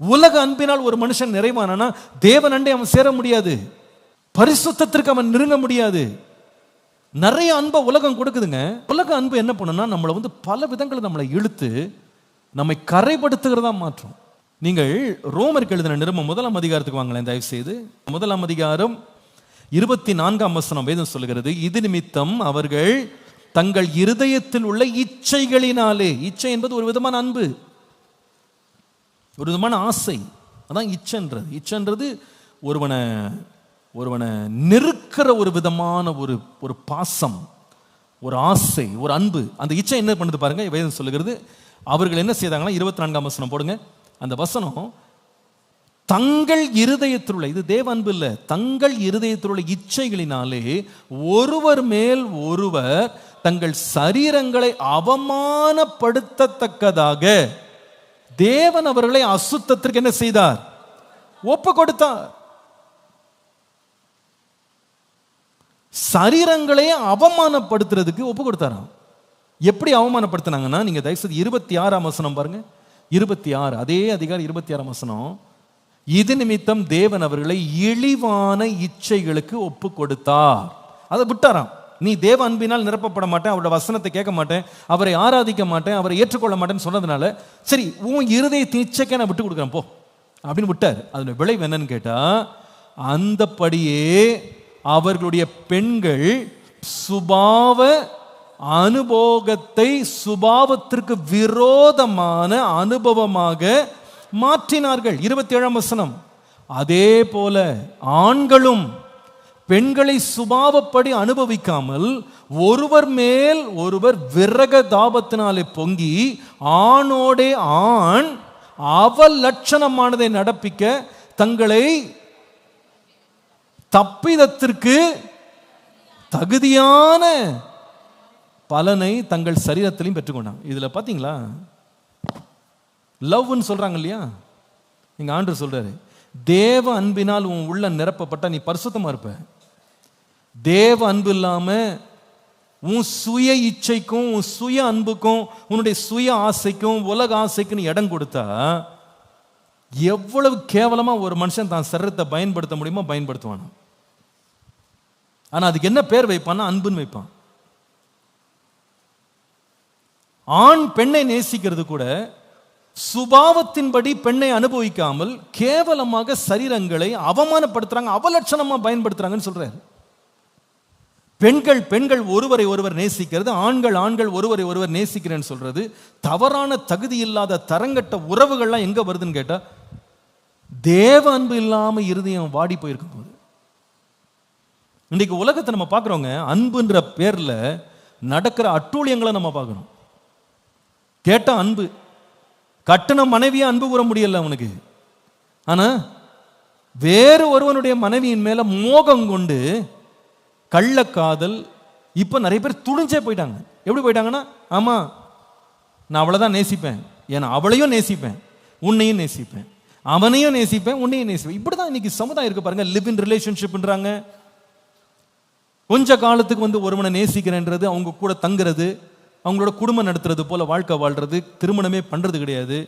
உலக அன்பினால் ஒரு மனுஷன் நிறைவானா தேவன் அண்டை அவன் சேர முடியாது, பரிசுத்தத்திற்கு அவன் நெருங்க முடியாது. நிறைய அன்பை உலகம் கொடுக்குதுங்க. உலக அன்பு என்ன பண்ணுன்னா நம்மளை பல விதங்களை நம்மளை இழுத்து நம்மை கரைப்படுத்துகிறதா மாற்றும். நீங்கள் ரோமருக்கு எழுதின நிருபம் 1ஆம் அதிகாரத்துக்கு வாங்களேன் தயவு செய்து. 1ஆம் அதிகாரம் 24ஆம் வசனம் வேதம் சொல்லுகிறது, இது நிமித்தம் அவர்கள் தங்கள் இருதயத்தில் உள்ள இச்சைகளினாலே, இச்சை என்பது ஒரு விதமான அன்பு, ஒரு விதமான ஆசை, அதான் இச்சைன்றது. இச்சைன்றது ஒருவனை நெருக்கிற ஒரு விதமான ஒரு பாசம், ஒரு ஆசை, ஒரு அன்பு. அந்த இச்சை என்ன பண்ணுது பாருங்க, வேதம் சொல்லுகிறது. அவர்கள் என்ன செய்தாங்கன்னா 24ஆம் வசனம் போடுங்க. அந்த வசனம், தங்கள் இருதயத்தில் உள்ள, இது தேவ அன்பு இல்லை, தங்கள் இருதயத்தில் உள்ள இச்சைகளினாலே ஒருவர் மேல் ஒருவர் தங்கள் சரீரங்களை அவமானப்படுத்தத்தக்கதாக தேவன் அவர்களை அசுத்தத்திற்கு என்ன செய்தார்? ஒப்பு கொடுத்தார். சரீரங்களை அவமானப்படுத்துறதுக்கு ஒப்பு கொடுத்தாராம். எப்படி அவமானப்படுத்தினாங்கன்னா, நீங்க தயவுசெய்து 26ஆம் வசனம் பாருங்க. 26, அதே அதிகாரம் 26ஆம் வசனம். இது நிமித்தம் தேவன் அவர்களை இழிவான இச்சைகளுக்கு ஒப்பு கொடுத்தார். அதை விட்டாராம். நீ தேவ அன்பினால் நிரப்பப்பட மாட்டேன், அவரோட வசனத்தை கேட்க மாட்டேன், அவரை ஆராதிக்க மாட்டேன், அவரை ஏற்றுக்கொள்ள மாட்டேன்னு சொன்னதுனால சரி உன் இருதயத்தின் இச்சைக்கே நான் விட்டு கொடுக்குறேன் போ அப்படின்னு விட்டார். அதோட விளைவு என்னன்னு கேட்டா, அந்தபடியே அவர்களுடைய பெண்கள் சுபாவ அனுபோகத்தை சுபாவத்திற்கு விரோதமான அனுபவமாக மாற்றினார்கள். 27ஆம் வசனம். அதே போல ஆண்களும் பெண்களை சுபாவப்படி அனுபவிக்காமல் ஒருவர் மேல் ஒருவர் விரக தாபத்தினாலே பொங்கி ஆணோடே ஆண் அவலட்சணமானதை நடப்பிக்க தங்களை தப்பிதத்திற்கு தகுதியான பலனை தங்கள் சரீரத்திலையும் பெற்றுக்கொண்டாங்க. இதுல பாத்தீங்களா, லவ்னு சொல்றாங்க இல்லையா, நீங்க ஆண்டவர் சொல்றாரு, தேவ அன்பினால் உன் உள்ள நிரப்பப்பட்ட நீ பரிசுத்தமா இருப்ப. தேவ அன்பு இல்லாம உன் சுய இச்சைக்கும் உன் சுய அன்புக்கும் உன்னுடைய சுய ஆசைக்கும் உலக ஆசைக்கும் நீ இடம் கொடுத்தா எவ்வளவு கேவலமா ஒரு மனுஷன் தான் சரீரத்தை பயன்படுத்த முடியுமோ பயன்படுத்துவான். ஆனா அதுக்கு என்ன பேர் வைப்பான்னா அன்புன்னு வைப்பான். ஆண் பெண்ணை நேசிக்கிறது கூட சுபாவத்தின்படி பெண்ணை அனுபவிக்காமல் கேவலமாக சரீரங்களை அவமானப்படுத்துறாங்க, அவலட்சணமா பயன்படுத்துறாங்கன்னு சொல்றாரு. பெண்கள் ஒருவரை ஒருவர் நேசிக்கிறது, ஆண்கள் ஒருவரை ஒருவர் நேசிக்கிறேன்னு சொல்றது தவறான தகுதி இல்லாத தரங்கட்ட உறவுகள்லாம் எங்க வருதுன்னு கேட்டா, தேவ அன்பு இல்லாம இருதயம் வாடி போயிருக்கும் போது. இன்னைக்கு உலகத்தை நம்ம பார்க்குறோங்க, அன்புன்ற பேர்ல நடக்கிற அட்டூழியங்களை நம்ம பார்க்கணும். கேட்ட அன்பு, கட்டண மனைவியா அன்பு கூற முடியல அவனுக்கு, ஆனா வேறு ஒருவனுடைய மனைவியின் மேல மோகம் கொண்டு கள்ளக்காதல். இப்ப நிறைய பேர் துணிஞ்சே போயிட்டாங்க. எப்படி போயிட்டாங்கன்னா, ஆமா நான் அவளைதான் நேசிப்பேன், ஏன்னா அவளையும் நேசிப்பேன், உன்னையும் நேசிப்பேன், அவனையும் நேசிப்பேன், உன்னையும் நேசிப்பேன். இப்படிதான் இன்னைக்கு சமுதாயம் இருக்கு பாருங்க. லிவ் இன் ரிலேஷன்ஷிப்ன்றாங்க. கொஞ்ச காலத்துக்கு ஒருவனை நேசிக்கிறேன்றது, அவங்க கூட தங்குறது, அவங்களோட குடும்பம் நடத்துறது போல வாழ்க்கை வாழ்றது, திருமணமே பண்றது கிடையாது,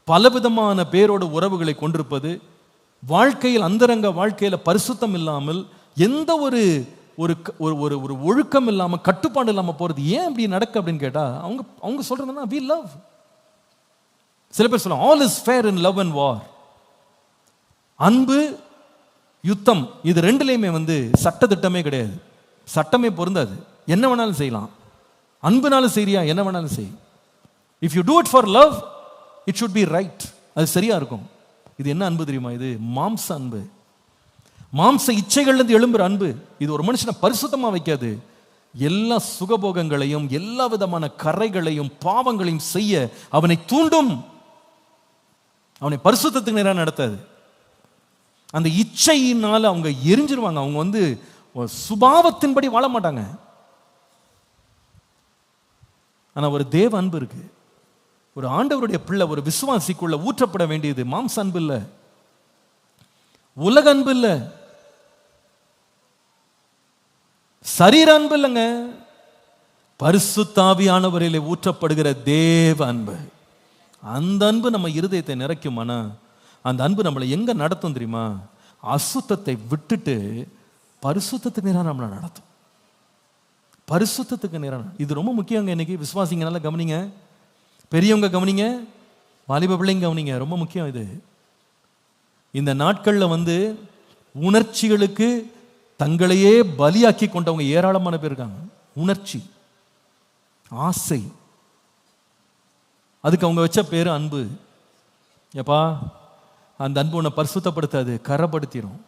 பலவிதமான பேரோட உறவுகளை கொண்டிருப்பது, வாழ்க்கையில் அந்தரங்க வாழ்க்கையில பரிசுத்தம் இல்லாமல் எந்த ஒரு ஒழுக்கம் இல்லாம கட்டுப்பாடு இல்லாம போறது. ஏன் இப்படி நடக்க அப்படின்னு கேட்டா, அவங்க சொல்றதுன்னா we love. சில பேர் சொல்லுவாங்க all is fair in love and war. அன்பு யுத்தம் இது ரெண்டுலயுமே சட்ட திட்டமே கிடையாது, சட்டமே பொருந்தாது. என்ன வேணாலும் செய்யலாம், அன்புனாலும் சரியா என்ன வேணாலும் செய். If you do it for love, it should be right. அது சரியா இருக்கும். இது என்ன அன்பு தெரியுமா? இது மாம்ச அன்பு, மாம்ச இச்சைகள்ல இருந்து எழும்புற அன்பு. இது ஒரு மனுஷனை பரிசுத்தமா வைக்காது. எல்லா சுகபோகங்களையும் எல்லா விதமான கரைகளையும் பாவங்களையும் செய்ய அவனை தூண்டும், அவனை பரிசுத்தத்துக்கு நேராக நடத்தாது. அந்த இச்சையினால அவங்க எரிஞ்சிருவாங்க. அவங்க சுபாவத்தின்படி வாழ மாட்டாங்க. ஆனா ஒரு தேவ அன்பு இருக்கு. ஒரு ஆண்டவருடைய பிள்ளை, ஒரு விசுவாசிக்குள்ள ஊற்றப்பட வேண்டியது மாம்ச அன்பு இல்ல, உலக அன்பு இல்ல, சரீர அன்பு இல்லைங்க, பரிசுத்த ஆவியானவரிலே ஊற்றப்படுகிற தேவ அன்பு. அந்த அன்பு நம்ம இருதயத்தை நிறைக்குமானா அந்த அன்பு நம்மளை எங்க நடத்தும் தெரியுமா? அசுத்தத்தை விட்டுட்டு பரிசுத்தத்துக்கு நேரா நம்மளை நடத்தும். பரிசுத்தத்துக்கு நேரம். இது ரொம்ப முக்கியங்க. இன்னைக்கு விசுவாசிங்க நல்லா கவனிங்க, பெரியவங்க கவனிங்க, வாலிப பிள்ளைங்க கவனிங்க, ரொம்ப முக்கியம் இது. இந்த நாட்கள்ல உணர்ச்சிகளுக்கு தங்களையே பலியாக்கி கொண்டவங்க ஏராளமான பேர் இருக்காங்க. உணர்ச்சி, ஆசை, அதுக்கு அவங்க வச்ச பேரு அன்பு. எப்பா, அந்த அன்பு உன்னை பரிசுத்தப்படுத்தாது, கரைப்படுத்திடும்.